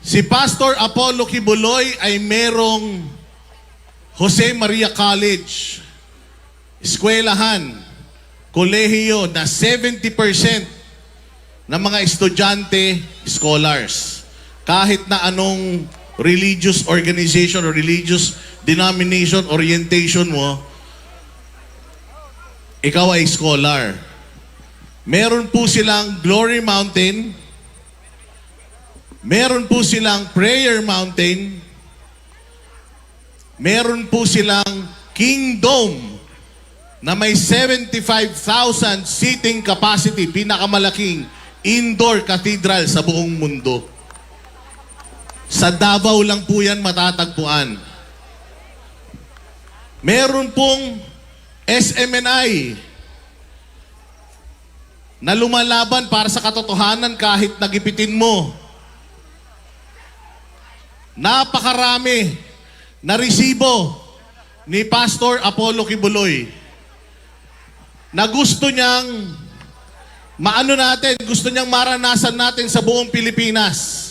Si Pastor Apollo Kibuloy ay merong Jose Maria College, eskwelahan, kolehiyo na 70% ng mga estudyante, scholars. Kahit na anong religious organization or religious denomination, orientation mo, ikaw ay scholar. Meron po silang Glory Mountain, meron po silang Prayer Mountain, meron po silang Kingdom na may 75,000 seating capacity, pinakamalaking indoor cathedral sa buong mundo. Sa Davao lang po yan matatagpuan. Meron pong SMNI na lumalaban para sa katotohanan kahit nagipitin mo. Napakarami na resibo ni Pastor Apollo Kibuloy na gusto niyang gusto niyang maranasan natin sa buong Pilipinas.